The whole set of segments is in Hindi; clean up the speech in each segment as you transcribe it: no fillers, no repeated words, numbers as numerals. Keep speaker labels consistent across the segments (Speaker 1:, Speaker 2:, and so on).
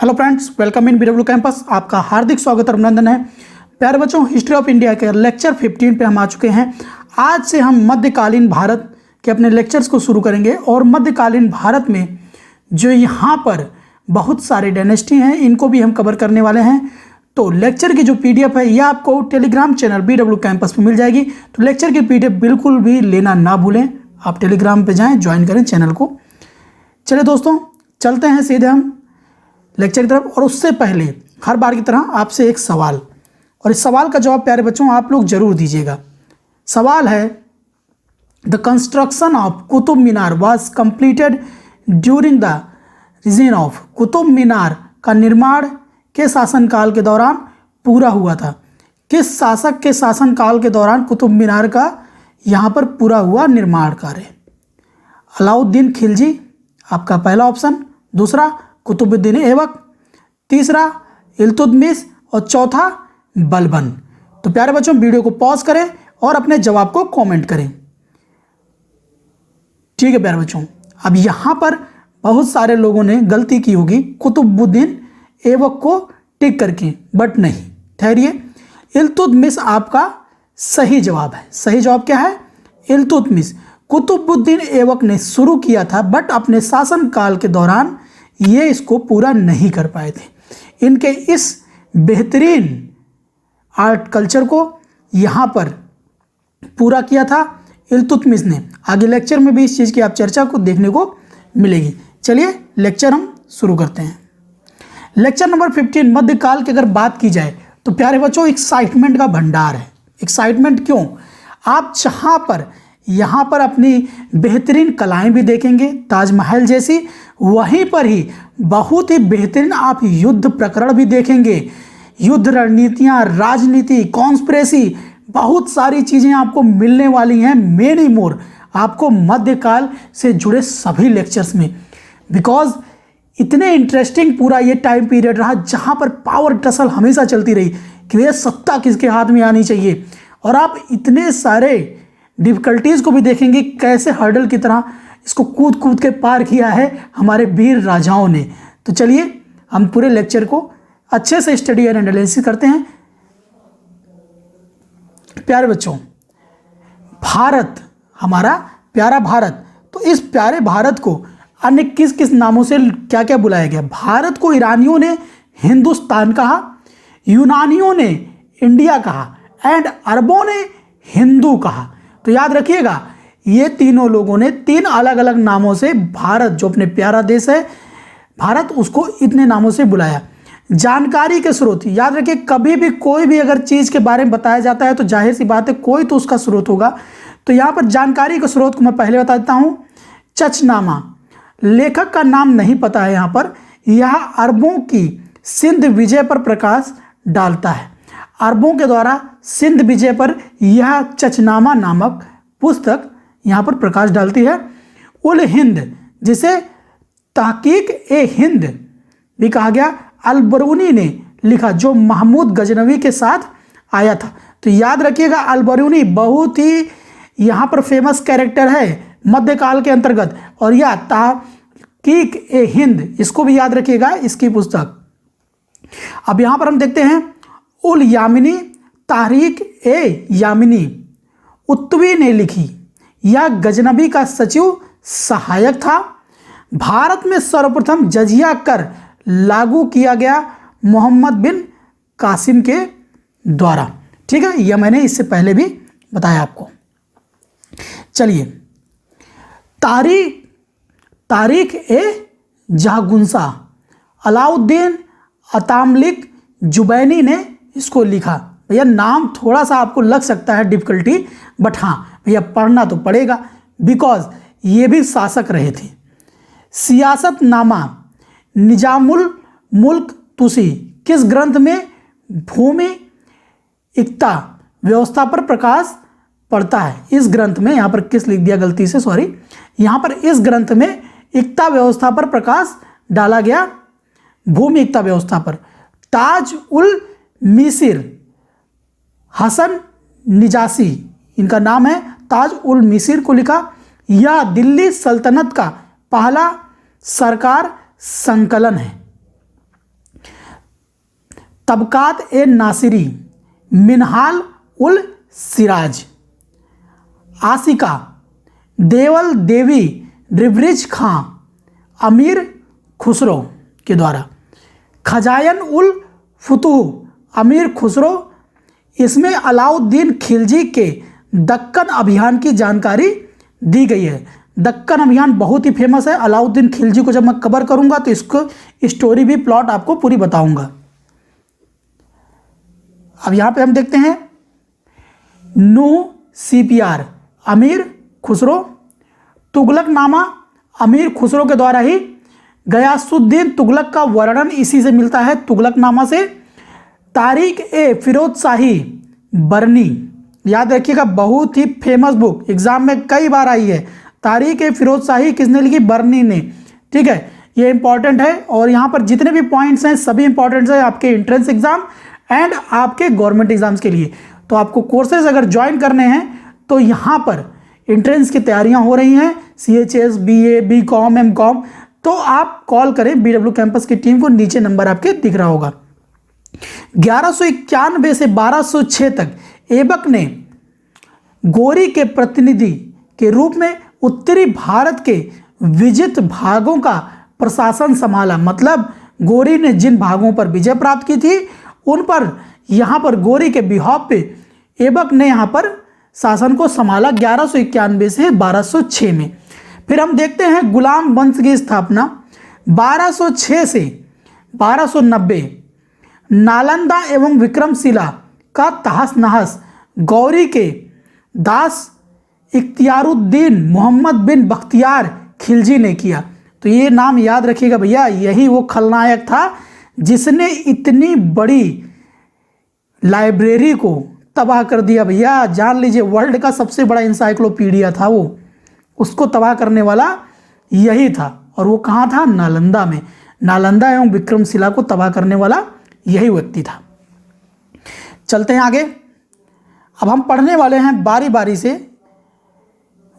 Speaker 1: Hello friends, welcome in BW campus. आपका हार्दिक स्वागत और अभिनंदन है। प्यारे बच्चों, हिस्ट्री ऑफ इंडिया के लेक्चर 15 पे हम आ चुके हैं। आज से हम मध्यकालीन भारत के अपने लेक्चर्स को शुरू करेंगे और मध्यकालीन भारत में जो यहाँ पर बहुत सारे डायनेस्टी हैं, इनको भी हम कवर करने वाले हैं। तो लेक्चर की जो PDF है यह आपको टेलीग्राम चैनल BW कैंपस पे मिल जाएगी। तो लेक्चर की PDF बिल्कुल भी लेना ना भूलें। आप टेलीग्राम पे जाएं, ज्वाइन करें चैनल को। चलिए दोस्तों, चलते हैं सीधे हम लेक्चर की तरफ। और उससे पहले हर बार की तरह आपसे एक सवाल, और इस सवाल का जवाब प्यारे बच्चों आप लोग जरूर दीजिएगा। सवाल है, the construction of Qutub Minar was completed during the reign of. Qutub Minar का निर्माण के शासनकाल के दौरान पूरा हुआ था। किस शासक के शासनकाल के दौरान कुतुब मीनार का यहाँ पर पूरा हुआ निर्माण कार्य? अलाउद्दीन खिलजी आपका पहला ऑप्शन, दूसरा कुतुबुद्दीन ऐबक, तीसरा इल्तुतमिश और चौथा बलबन। तो प्यारे बच्चों, वीडियो को पॉज करें और अपने जवाब को कमेंट करें। ठीक है प्यारे बच्चों, अब यहाँ पर बहुत सारे लोगों ने गलती की होगी कुतुबुद्दीन ऐबक को टिक करके, बट नहीं, ठहरिए। इल्तुतमिश आपका सही जवाब है। सही जवाब क्या है? इल्तुतमिश। कुतुबुद्दीन ऐबक ने शुरू किया था, बट अपने शासनकाल के दौरान ये इसको पूरा नहीं कर पाए थे। इनके इस बेहतरीन आर्ट कल्चर को यहाँ पर पूरा किया था इल्तुतमिश ने। आगे लेक्चर में भी इस चीज़ की आप चर्चा को देखने को मिलेगी। चलिए लेक्चर हम शुरू करते हैं। लेक्चर नंबर 15, मध्यकाल की अगर बात की जाए तो प्यारे बच्चों एक्साइटमेंट का भंडार है। एक्साइटमेंट क्यों? आप जहाँ पर यहाँ पर अपनी बेहतरीन कलाएं भी देखेंगे ताजमहल जैसी, वहीं पर ही बहुत ही बेहतरीन आप युद्ध प्रकरण भी देखेंगे। युद्ध रणनीतियाँ, राजनीति, कॉन्स्पिरेसी, बहुत सारी चीज़ें आपको मिलने वाली हैं। मेनी मोर आपको मध्यकाल से जुड़े सभी लेक्चर्स में, बिकॉज इतने इंटरेस्टिंग पूरा ये टाइम पीरियड रहा जहाँ पर पावर टसल हमेशा चलती रही कि ये सत्ता किसके हाथ में आनी चाहिए। और आप इतने सारे डिफ़िकल्टीज़ को भी देखेंगे, कैसे हर्डल की तरह इसको कूद कूद के पार किया है हमारे वीर राजाओं ने। तो चलिए हम पूरे लेक्चर को अच्छे से स्टडी एंड एनालिसिस करते हैं। प्यारे बच्चों, भारत, हमारा प्यारा भारत, तो इस प्यारे भारत को अन्य किस किस नामों से क्या क्या बुलाया गया? भारत को ईरानियों ने हिंदुस्तान कहा, यूनानियों ने इंडिया कहा एंड अरबों ने हिंदू कहा। तो याद रखिएगा, ये तीनों लोगों ने तीन अलग अलग नामों से भारत, जो अपने प्यारा देश है भारत, उसको इतने नामों से बुलाया। जानकारी के स्रोत याद रखिए, कभी भी कोई भी अगर चीज़ के बारे में बताया जाता है तो जाहिर सी बात है कोई तो उसका स्रोत होगा। तो यहाँ पर जानकारी के स्रोत को मैं पहले बता देता हूँ। चचनामा, लेखक का नाम नहीं पता है यहाँ पर। यह अरबों की सिंध विजय पर प्रकाश डालता है। अरबों के द्वारा सिंध विजय पर यह चचनामा नामक पुस्तक यहाँ पर प्रकाश डालती है। उल हिंद, जिसे तहकीक ए हिंद भी कहा गया, अल-बरूनी ने लिखा, जो महमूद गजनवी के साथ आया था। तो याद रखिएगा, अल-बरूनी बहुत ही यहाँ पर फेमस कैरेक्टर है मध्यकाल के अंतर्गत। और यह तहकीक ए हिंद, इसको भी याद रखिएगा, इसकी पुस्तक। अब यहाँ पर हम देखते हैं उल यामिनी, तारीख ए यामिनी उत्तवी ने लिखी। यह गजनबी का सचिव सहायक था। भारत में सर्वप्रथम जजिया कर लागू किया गया मोहम्मद बिन कासिम के द्वारा। ठीक है, यह मैंने इससे पहले भी बताया आपको। चलिए, तारीख ए जहागुंसा, अलाउद्दीन अतामलिक जुबैनी ने इसको लिखा। भैया नाम थोड़ा सा आपको लग सकता है डिफ़िकल्टी, बट हाँ भैया पढ़ना तो पड़ेगा, बिकॉज ये भी शासक रहे थे। सियासतनामा निजामुल मुल्क तुसी किस ग्रंथ में भूमि एकता व्यवस्था पर प्रकाश पड़ता है? इस ग्रंथ में, यहाँ पर किस लिख दिया गलती से, सॉरी, यहाँ पर इस ग्रंथ में एकता व्यवस्था पर प्रकाश डाला गया, भूमि एकता व्यवस्था पर। ताज उल मिसिर हसन निजासी, इनका नाम है, ताज उल मिसिर को लिखा। यह दिल्ली सल्तनत का पहला सरकार संकलन है। तबकात ए नासिरी, मिनहाल उल सिराज, आसिका, देवल देवी, रिवरिज खां, अमीर खुसरो के द्वारा, खजायन उल फुतूह, अमीर खुसरो। इसमें अलाउद्दीन खिलजी के दक्कन अभियान की जानकारी दी गई है। दक्कन अभियान बहुत ही फेमस है। अलाउद्दीन खिलजी को जब मैं कवर करूंगा तो इसको स्टोरी भी प्लॉट आपको पूरी बताऊंगा। अब यहां पे हम देखते हैं नूह CPR, अमीर खुसरो, तुगलकनामा, अमीर खुसरो के द्वारा ही, गयासुद्दीन तुगलक का वर्णन इसी से मिलता है, तुगलकनामा से, तारीख ए फिरोज शाही बरनी, याद रखिएगा बहुत ही फेमस बुक, एग्जाम में कई बार आई है। तारीख ए फिरोज शाही किसने लिखी? बरनी ने, ठीक है, ये इंपॉर्टेंट है। और यहाँ पर जितने भी पॉइंट्स हैं सभी इंपॉर्टेंट है आपके एंट्रेंस एग्जाम एंड आपके गवर्नमेंट एग्जाम्स के लिए। तो आपको कोर्सेज अगर ज्वाइन करने हैं तो यहाँ पर एंट्रेंस की तैयारियाँ हो रही हैं, CHS, BA, BCom, MCom, तो आप कॉल करें BW कैंपस की टीम को, नीचे नंबर आपके दिख रहा होगा। 1191 से 1206 तक ऐबक ने गोरी के प्रतिनिधि के रूप में उत्तरी भारत के विजित भागों का प्रशासन संभाला। मतलब गोरी ने जिन भागों पर विजय प्राप्त की थी उन पर यहाँ पर गोरी के बिहाफ पे ऐबक ने यहाँ पर शासन को संभाला 1191 से 1206 में। फिर हम देखते हैं गुलाम वंश की स्थापना 1206 से 1290, नालंदा एवं विक्रमशिला का तहस नहस गौरी के दास इख्तियारुद्दीन मोहम्मद बिन बख्तियार खिलजी ने किया। तो ये नाम याद रखिएगा भैया, यही वो खलनायक था जिसने इतनी बड़ी लाइब्रेरी को तबाह कर दिया भैया। जान लीजिए वर्ल्ड का सबसे बड़ा इंसाइक्लोपीडिया था वो, उसको तबाह करने वाला यही था। और वो कहाँ था? नालंदा में। नालंदा एवं विक्रमशिला को तबाह करने वाला यही व्यक्ति था। चलते हैं आगे। अब हम पढ़ने वाले हैं बारी बारी से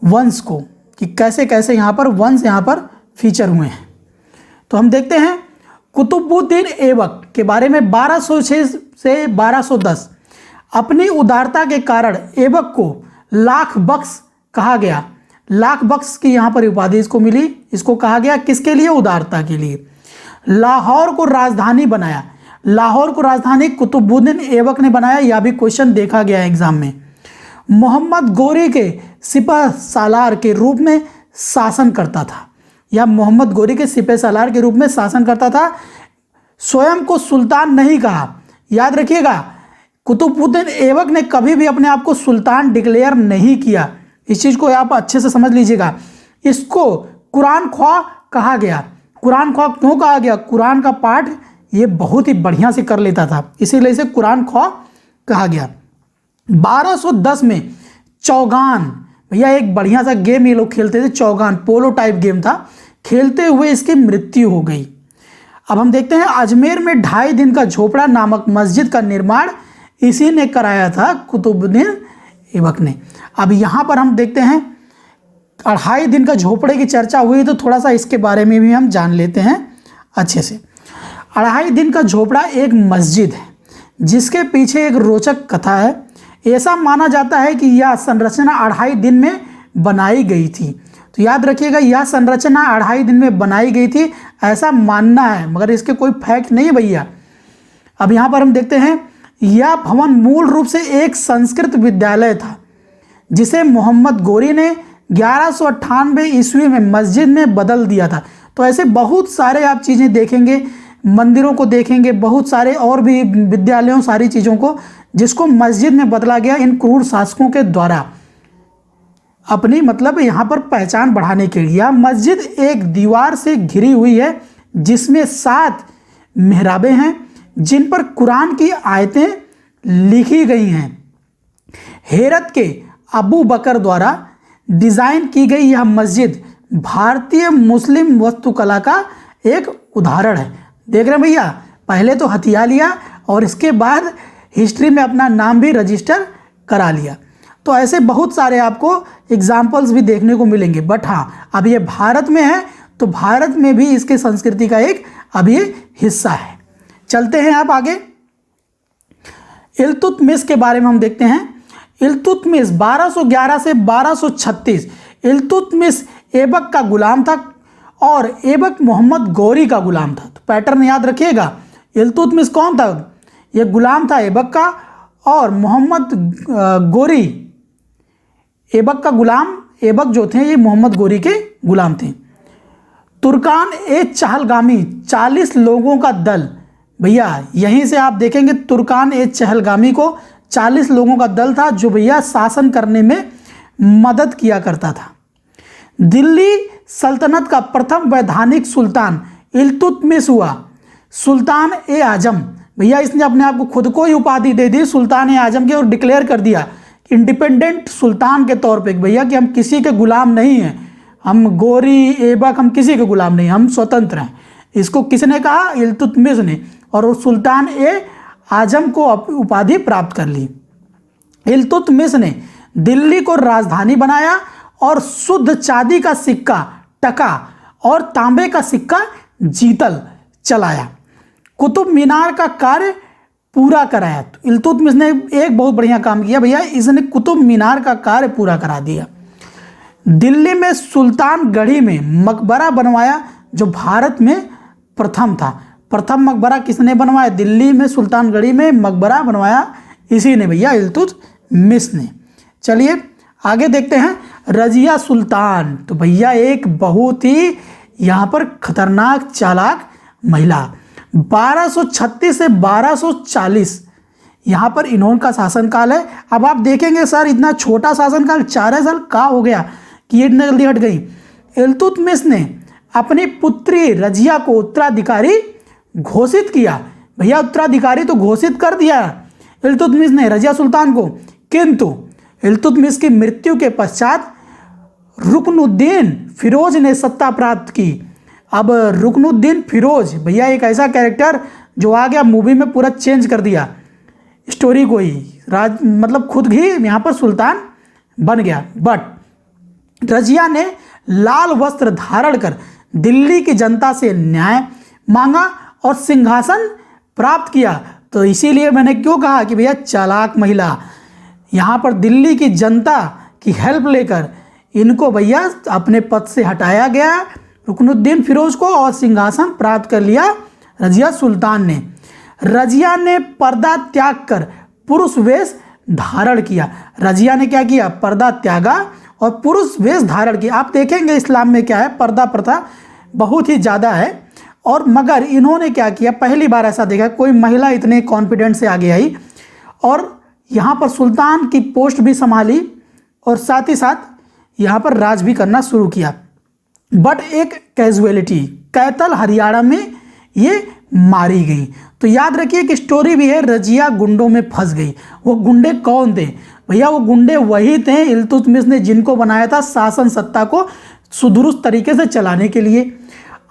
Speaker 1: वंश को कि कैसे कैसे यहाँ पर वंश यहाँ पर फीचर हुए हैं। तो हम देखते हैं कुतुबुद्दीन ऐबक के बारे में 1206 से 1210। अपनी उदारता के कारण ऐबक को लाख बख्श कहा गया। लाख बख्श की यहाँ पर उपाधि इसको मिली। इसको कहा गया किसके लिए? उदारता के लिए। लाहौर को राजधानी बनाया। लाहौर को राजधानी कुतुबुद्दीन ऐबक ने बनाया। यह भी क्वेश्चन देखा गया है एग्जाम में। मोहम्मद गोरी के सिपह सालार के रूप में शासन करता था। या मोहम्मद गोरी के सिपह सालार के रूप में शासन करता था। स्वयं को सुल्तान नहीं कहा। याद रखिएगा कुतुबुद्दीन ऐबक ने कभी भी अपने आप को सुल्तान डिक्लेयर नहीं किया। इस चीज़ को आप अच्छे से समझ लीजिएगा। इसको कुरान ख्वाह कहा गया। कुरान ख्वाह क्यों कहा गया? कुरान का पाठ ये बहुत ही बढ़िया से कर लेता था, इसीलिए इसे कुरान ख्वाह कहा गया। 1210 में चौगान, भैया एक बढ़िया सा गेम ये लोग खेलते थे, चौगान पोलो टाइप गेम था, खेलते हुए इसकी मृत्यु हो गई। अब हम देखते हैं अजमेर में 2.5 दिन का झोपड़ा नामक मस्जिद का निर्माण इसी ने कराया था, कुतुबुद्दीन ऐबक ने। अब यहाँ पर हम देखते हैं 2.5 दिन का झोपड़े की चर्चा हुई तो थोड़ा सा इसके बारे में भी हम जान लेते हैं अच्छे से। 2.5 दिन का झोपड़ा एक मस्जिद है जिसके पीछे एक रोचक कथा है। ऐसा माना जाता है कि यह संरचना 2.5 दिन में बनाई गई थी। तो याद रखिएगा यह संरचना 2.5 दिन में बनाई गई थी, ऐसा मानना है, मगर इसके कोई फैक्ट नहीं है भैया। अब यहाँ पर हम देखते हैं यह भवन मूल रूप से एक संस्कृत विद्यालय था जिसे मोहम्मद गोरी ने 1198 ईस्वी में मस्जिद में बदल दिया था। तो ऐसे बहुत सारे आप चीज़ें देखेंगे, मंदिरों को देखेंगे, बहुत सारे और भी विद्यालयों, सारी चीज़ों को जिसको मस्जिद में बदला गया इन क्रूर शासकों के द्वारा, अपनी मतलब यहाँ पर पहचान बढ़ाने के लिए। यह मस्जिद एक दीवार से घिरी हुई है जिसमें 7 मेहराबें हैं जिन पर कुरान की आयतें लिखी गई हैं। हेरत के अबू बकर द्वारा डिज़ाइन की गई यह मस्जिद भारतीय मुस्लिम वास्तुकला का एक उदाहरण है। देख रहे हैं भैया, पहले तो हथिया लिया और इसके बाद हिस्ट्री में अपना नाम भी रजिस्टर करा लिया। तो ऐसे बहुत सारे आपको एग्जाम्पल्स भी देखने को मिलेंगे। बट हाँ, अब ये भारत में है तो भारत में भी इसके संस्कृति का एक अब ये हिस्सा है। चलते हैं आप आगे। इल्तुतमिश के बारे में हम देखते हैं। इल्तुतमिश 1211 से 1236 इल्तुतमिश ऐबक का गुलाम था और ऐबक मोहम्मद गौरी का गुलाम था। तो पैटर्न याद रखिएगा, इल्तुतमिश कौन था? ये गुलाम था ऐबक का, और मोहम्मद गौरी ऐबक का गुलाम, ऐबक जो थे ये मोहम्मद गौरी के गुलाम थे। तुर्कान ए चहलगामी 40 लोगों का दल, भैया यहीं से आप देखेंगे तुर्कान ए चहलगामी को 40 लोगों का दल था जो भैया शासन करने में मदद किया करता था। दिल्ली सल्तनत का प्रथम वैधानिक सुल्तान इल्तुतमिश हुआ। सुल्तान ए आजम, भैया इसने अपने आप को खुद को ही उपाधि दे दी सुल्तान ए आजम की और डिक्लेयर कर दिया इंडिपेंडेंट सुल्तान के तौर पे भैया कि हम किसी के गुलाम नहीं हैं, हम गौरी ऐबक हम किसी के गुलाम नहीं, हम स्वतंत्र हैं। इसको किसने कहा? इल्तुतमिश ने, और वो सुल्तान ए आजम को उपाधि प्राप्त कर ली। इल्तुतमिश ने दिल्ली को राजधानी बनाया और शुद्ध चांदी का सिक्का टका और तांबे का सिक्का जीतल चलाया। कुतुब मीनार का कार्य पूरा कराया। तो इल्तुतमिश ने एक बहुत बढ़िया काम किया भैया, इसने कुतुब मीनार का कार्य पूरा करा दिया। दिल्ली में सुल्तान गढ़ी में मकबरा बनवाया जो भारत में प्रथम था। प्रथम मकबरा किसने बनवाया? दिल्ली में सुल्तान गढ़ी में मकबरा बनवाया इसी ने भैया, इल्तुतमिश ने। चलिए आगे देखते हैं रजिया सुल्तान। तो भैया एक बहुत ही यहाँ पर खतरनाक चालाक महिला, 1236 से 1240 यहाँ पर इन्होंने शासनकाल है। अब आप देखेंगे सर इतना छोटा शासनकाल 4 साल का हो गया कि ये इतनी जल्दी हट गई। इल्तुतमिश ने अपनी पुत्री रजिया को उत्तराधिकारी घोषित किया। भैया उत्तराधिकारी तो घोषित कर दिया इल्तुतमिश ने रजिया सुल्तान को, किंतु इल्तुतमिश की मृत्यु के पश्चात रुकनुद्दीन फिरोज ने सत्ता प्राप्त की। अब रुकनुद्दीन फिरोज भैया एक ऐसा कैरेक्टर जो आ गया मूवी में पूरा चेंज कर दिया स्टोरी को ही, मतलब खुद ही यहाँ पर सुल्तान बन गया। बट रजिया ने लाल वस्त्र धारण कर दिल्ली की जनता से न्याय मांगा और सिंहासन प्राप्त किया। तो इसीलिए मैंने क्यों कहा कि भैया चालाक महिला, यहाँ पर दिल्ली की जनता की हेल्प लेकर इनको भैया अपने पद से हटाया गया रुकनुद्दीन फिरोज को और सिंहासन प्राप्त कर लिया रजिया सुल्तान ने। रजिया ने पर्दा त्याग कर पुरुष वेश धारण किया। रजिया ने क्या किया? पर्दा त्यागा और पुरुष वेश धारण किया। आप देखेंगे इस्लाम में क्या है, पर्दा प्रथा बहुत ही ज़्यादा है, और मगर इन्होंने क्या किया, पहली बार ऐसा देखा कोई महिला इतने कॉन्फिडेंस से आगे आई और यहाँ पर सुल्तान की पोस्ट भी संभाली और साथ ही साथ यहाँ पर राज भी करना शुरू किया। बट एक कैजुअलिटी, कैथल हरियाणा में ये मारी गई। तो याद रखिए कि स्टोरी भी है, रजिया गुंडों में फंस गई। वो गुंडे कौन थे भैया? वो गुंडे वही थे इल्तुतमिश ने जिनको बनाया था शासन सत्ता को सुदुरुस्त तरीके से चलाने के लिए।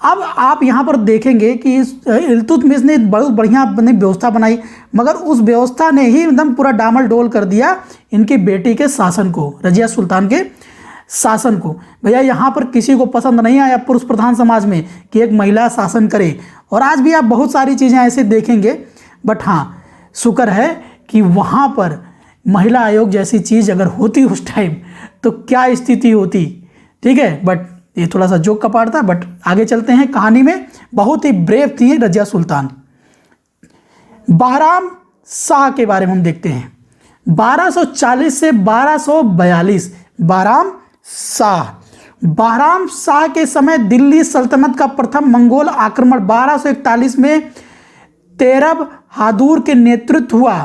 Speaker 1: अब आप यहाँ पर देखेंगे कि इल्तुतमिश ने बहुत बढ़िया अपनी व्यवस्था बनाई, मगर उस व्यवस्था ने ही एकदम पूरा डामल डोल कर दिया इनकी बेटी के शासन को, रजिया सुल्तान के शासन को। भैया यहाँ पर किसी को पसंद नहीं आया पुरुष प्रधान समाज में कि एक महिला शासन करे, और आज भी आप बहुत सारी चीज़ें ऐसे देखेंगे। बट हाँ, शुक्र है कि वहाँ पर महिला आयोग जैसी चीज़ अगर होती उस टाइम तो क्या स्थिति होती। ठीक है, बट ये थोड़ा सा जोक का पार्ट था। बट आगे चलते हैं कहानी में। बहुत ही ब्रेव थी रजिया सुल्तान। बहराम शाह के बारे में हम देखते हैं। 1240 से 1242 बहराम शाह के समय दिल्ली सल्तनत का प्रथम मंगोल आक्रमण 1241 में तेरब बहादुर के नेतृत्व हुआ।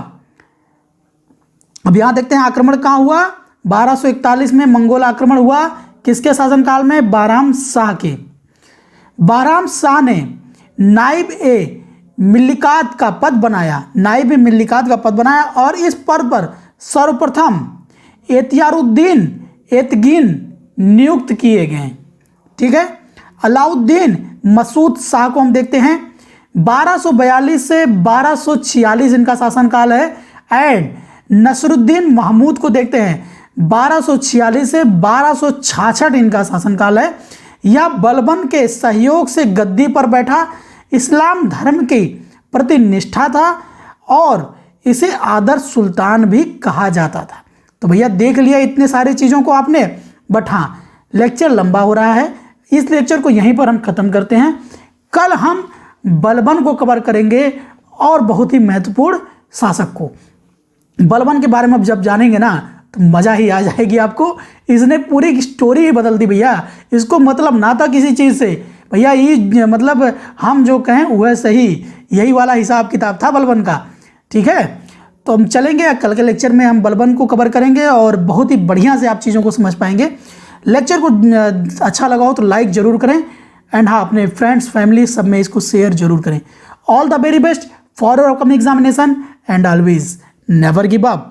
Speaker 1: अब यहां देखते हैं आक्रमण कहां हुआ। 1241 में मंगोल आक्रमण हुआ, किसके शासनकाल में? बहराम शाह के। बहराम शाह ने नाइब ए मिल्लिकात का पद बनाया, नाइब ए मिल्लिकात का पद बनाया, और इस पद पर सर्वप्रथम एतियारुद्दीन एतगिन नियुक्त किए गए। ठीक है, अलाउद्दीन मसूद शाह को हम देखते हैं। 1242 से 1246 इनका शासनकाल है। एंड नसरुद्दीन महमूद को देखते हैं, 1246 से 1266 इनका शासनकाल है। यह बलबन के सहयोग से गद्दी पर बैठा, इस्लाम धर्म की प्रति निष्ठा था और इसे आदर्श सुल्तान भी कहा जाता था। तो भैया देख लिया इतने सारे चीज़ों को आपने, बट हाँ लेक्चर लंबा हो रहा है, इस लेक्चर को यहीं पर हम ख़त्म करते हैं। कल हम बलबन को कवर करेंगे और बहुत ही महत्वपूर्ण शासक को। बलबन के बारे में अब जब जानेंगे ना तो मज़ा ही आ जाएगी आपको। इसने पूरी स्टोरी ही बदल दी भैया, इसको मतलब ना था किसी चीज़ से भैया, ये मतलब हम जो कहें वह सही, यही वाला हिसाब किताब था बलबन का। ठीक है, तो हम चलेंगे कल के लेक्चर में, हम बलबन को कवर करेंगे और बहुत ही बढ़िया से आप चीज़ों को समझ पाएंगे। लेक्चर को अच्छा लगा हो तो लाइक ज़रूर करें, एंड हाँ अपने फ्रेंड्स फैमिली सब में इसको शेयर जरूर करें। All the very best for your upcoming examination and always never give up.